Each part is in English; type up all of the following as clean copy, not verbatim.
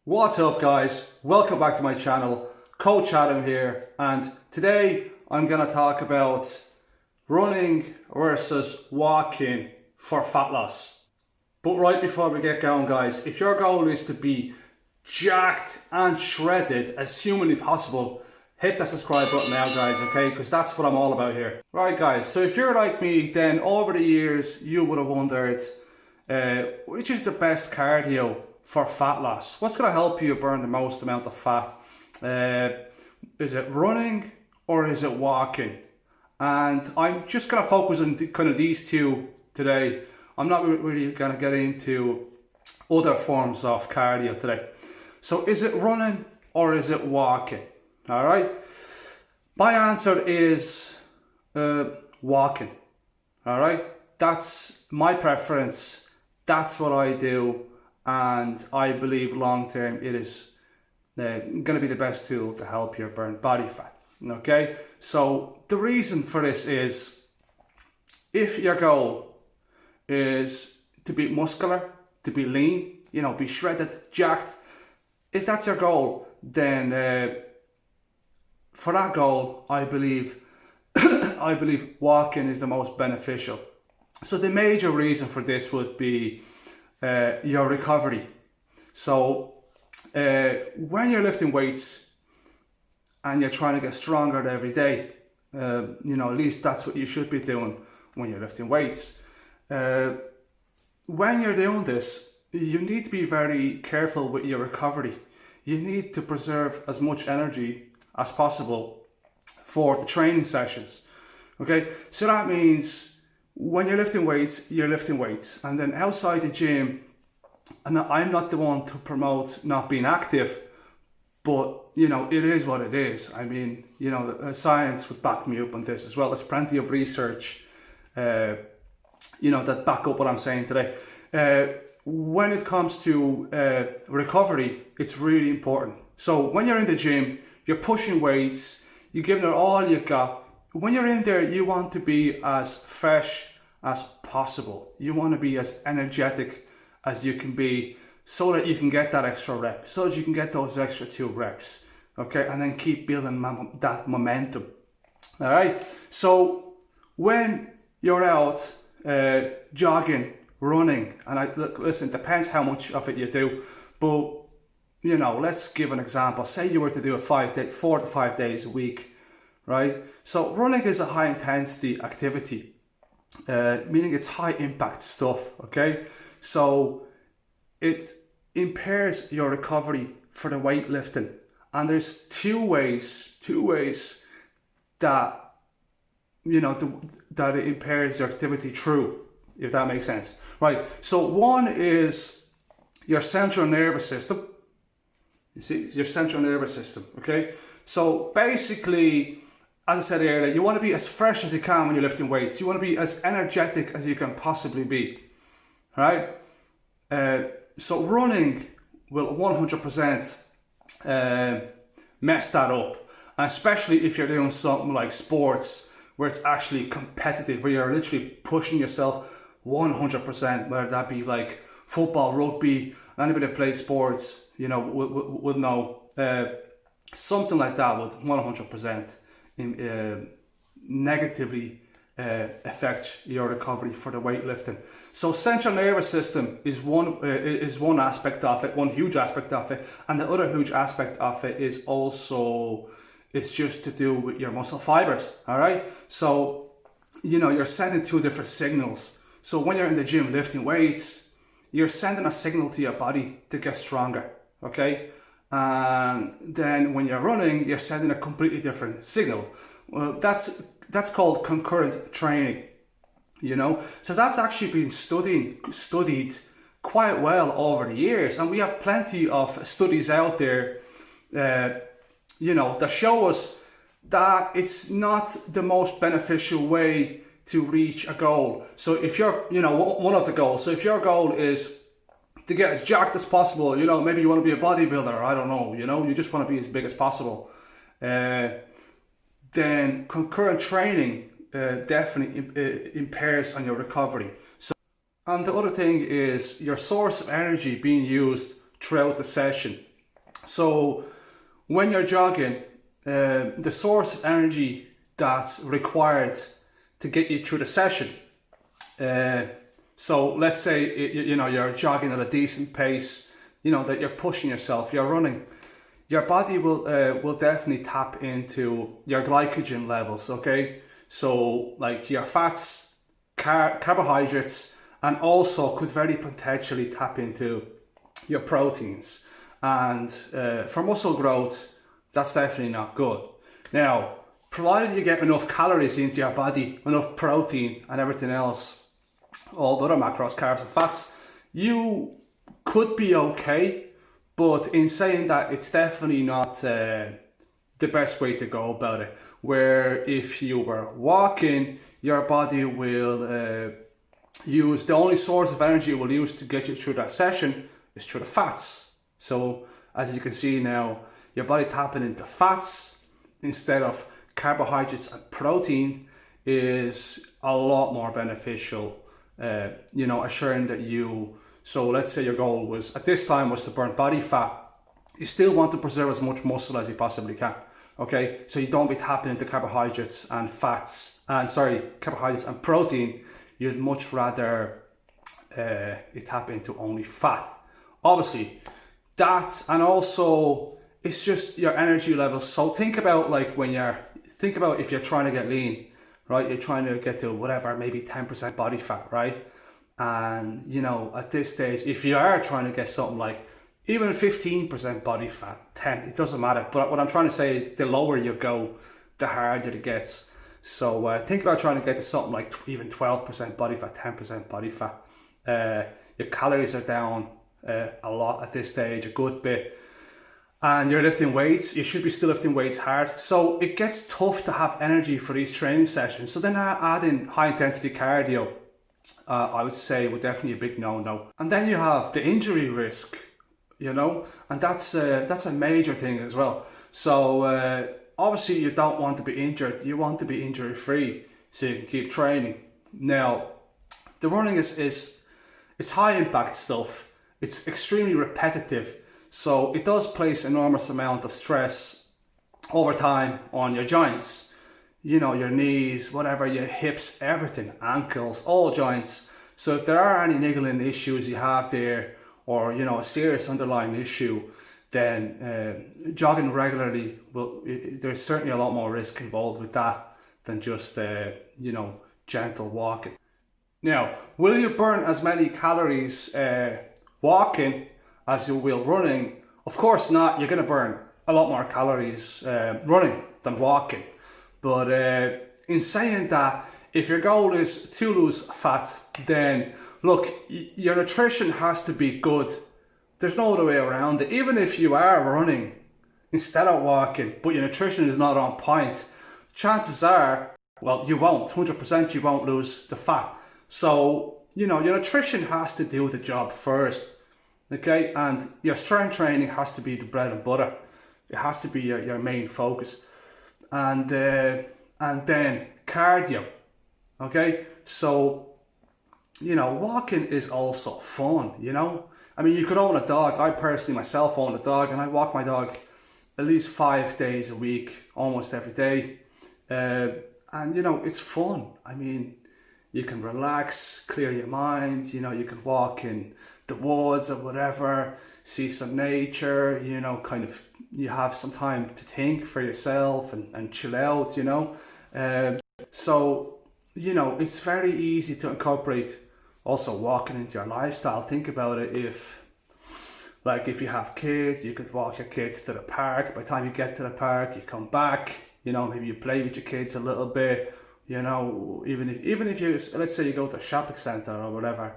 What's up guys, welcome back to my channel. Coach Adam here, and today I'm going to talk about running versus walking for fat loss. But right before we get going guys, if your goal is to be jacked and shredded as humanly possible, hit that subscribe button now guys, okay, because that's what I'm all about here. Right guys, so if you're like me, then over the years you would have wondered which is the best cardio for fat loss. What's going to help you burn the most amount of fat? Is it running or is it walking? And I'm just going to focus on kind of these two today. I'm not really going to get into other forms of cardio today. So is it running or is it walking? All right. My answer is walking. All right. That's my preference. That's what I do. And I believe long term it is going to be the best tool to help you burn body fat. Okay, so the reason for this is if your goal is to be muscular, to be lean, be shredded, jacked, if that's your goal, then for that goal, I believe I believe walking is the most beneficial. So the major reason for this would be your recovery. So when you're lifting weights and you're trying to get stronger every day, at least that's what you should be doing when you're lifting weights. When you're doing this, you need to be very careful with your recovery. You need to preserve as much energy as possible for the training sessions. Okay, so that means when you're lifting weights, and then outside the gym, and I'm not the one to promote not being active, but it is what it is. I mean, the science would back me up on this as well. There's plenty of research, that back up what I'm saying today. When it comes to recovery, it's really important. So when you're in the gym, you're pushing weights, you're giving it all you got. When you're in there, you want to be as fresh as possible. You want to be as energetic as you can be so that you can get that extra rep, so that you can get those extra 2 reps, okay? And then keep building that momentum, all right? So when you're out jogging, running, and listen, depends how much of it you do, but let's give an example. Say you were to do it 4 to 5 days a week, right? So running is a high intensity activity, meaning it's high impact stuff, okay? So it impairs your recovery for the weightlifting. And there's two ways that, that it impairs your activity through, if that makes sense, right? So one is your central nervous system. You see, your central nervous system, okay? So basically, as I said earlier, you want to be as fresh as you can when you're lifting weights. You want to be as energetic as you can possibly be, right? So running will 100% mess that up, and especially if you're doing something like sports where it's actually competitive, where you're literally pushing yourself 100%, whether that be like football, rugby, anybody that plays sports, would know. Something like that would 100% negatively affect your recovery for the weightlifting. So central nervous system is one aspect of it, one huge aspect of it, and the other huge aspect of it is also, it's just to do with your muscle fibers. All right, so you're sending 2 different signals. So when you're in the gym lifting weights, you're sending a signal to your body to get stronger, okay? And then when you're running, you're sending a completely different signal. Well, that's called concurrent training, So that's actually been studied quite well over the years, and we have plenty of studies out there, that show us that it's not the most beneficial way to reach a goal. So if you're, one of the goals. So if your goal is to get as jacked as possible, maybe you want to be a bodybuilder, I don't know, you just want to be as big as possible, then concurrent training definitely impairs on your recovery. And the other thing is your source of energy being used throughout the session. So when you're jogging, the source of energy that's required to get you through the session. So let's say you're jogging at a decent pace, that you're pushing yourself, you're running. Your body will definitely tap into your glycogen levels. Okay, so like your fats, carbohydrates, and also could very potentially tap into your proteins. And for muscle growth, that's definitely not good. Now, provided you get enough calories into your body, enough protein and everything else, all the other macros, carbs and fats, you could be okay. But in saying that, it's definitely not the best way to go about it. Where if you were walking, your body will use, the only source of energy it will use to get you through that session is through the fats. So as you can see now, your body tapping into fats instead of carbohydrates and protein is a lot more beneficial. Assuring that so let's say your goal was at this time was to burn body fat. You still want to preserve as much muscle as you possibly can. Okay, so you don't be tapping into carbohydrates and carbohydrates and protein. You'd much rather you tap into only fat. Obviously, that, and also it's just your energy levels. So think about if you're trying to get lean, right? You're trying to get to whatever, maybe 10% body fat, right? And at this stage, if you are trying to get something like even 15% body fat, 10, it doesn't matter. But what I'm trying to say is the lower you go, the harder it gets. So think about trying to get to something like even 12% body fat, 10% body fat. Your calories are down a lot at this stage, a good bit. And you're lifting weights, you should be still lifting weights hard. So it gets tough to have energy for these training sessions. So then adding high intensity cardio, I would say would definitely a big no-no. And then you have the injury risk, and that's a major thing as well. So obviously you don't want to be injured, you want to be injury free so you can keep training. Now, the running is it's high impact stuff, it's extremely repetitive, so it does place enormous amount of stress over time on your joints, your knees, whatever, your hips, everything, ankles, all joints. So if there are any niggling issues you have there, or a serious underlying issue, then jogging regularly there's certainly a lot more risk involved with that than just gentle walking. Now, will you burn as many calories walking as you will running? Of course not. You're going to burn a lot more calories running than walking. But in saying that, if your goal is to lose fat, then look, your nutrition has to be good. There's no other way around it. Even if you are running instead of walking, but your nutrition is not on point, chances are, you won't, 100% you won't lose the fat. So, your nutrition has to do the job first, okay? And your strength training has to be the bread and butter. It has to be your main focus. And then cardio, okay? So, walking is also fun, I mean, you could own a dog. I personally myself own a dog, and I walk my dog at least 5 days a week, almost every day. And it's fun. I mean, you can relax, clear your mind, you can walk in the woods or whatever, see some nature, you have some time to think for yourself and chill out, So, it's very easy to incorporate also walking into your lifestyle. Think about it, if you have kids, you could walk your kids to the park. By the time you get to the park, you come back, maybe you play with your kids a little bit, even if you, let's say you go to a shopping centre or whatever,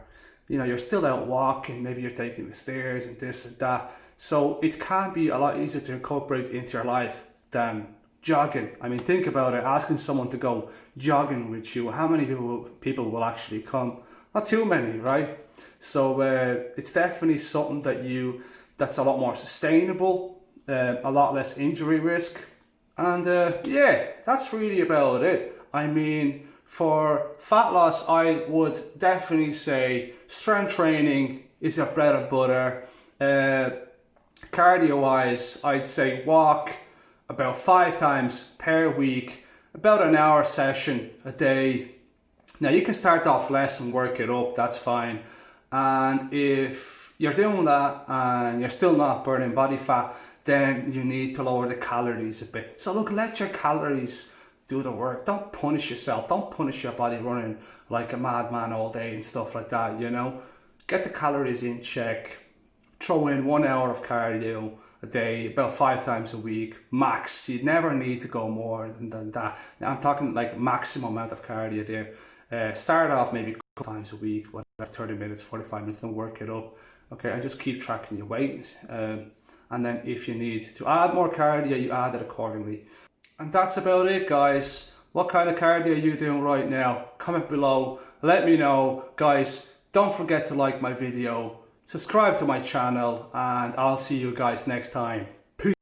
you're still out walking, maybe you're taking the stairs and this and that. So it can be a lot easier to incorporate into your life than jogging. I mean, think about it, asking someone to go jogging with you, how many people will actually come? Not too many, right? So it's definitely something that's a lot more sustainable, a lot less injury risk, and that's really about it. I mean, for fat loss, I would definitely say strength training is your bread and butter. Cardio wise, I'd say walk about 5 times per week, about an hour session a day. Now you can start off less and work it up, that's fine. And if you're doing that and you're still not burning body fat, then you need to lower the calories a bit. So look, let your calories do the work. Don't punish yourself. Don't punish your body running like a madman all day and stuff like that, you know. Get the calories in check. Throw in 1 hour of cardio a day, about 5 times a week, max. You never need to go more than that. Now, I'm talking like maximum amount of cardio there. Start off maybe a couple times a week, whatever, 30 minutes, 45 minutes, then work it up. Okay, and just keep tracking your weight. And then if you need to add more cardio, you add it accordingly. And that's about it, guys. What kind of cardio are you doing right now? Comment below, let me know. Guys, don't forget to like my video, subscribe to my channel, and I'll see you guys next time.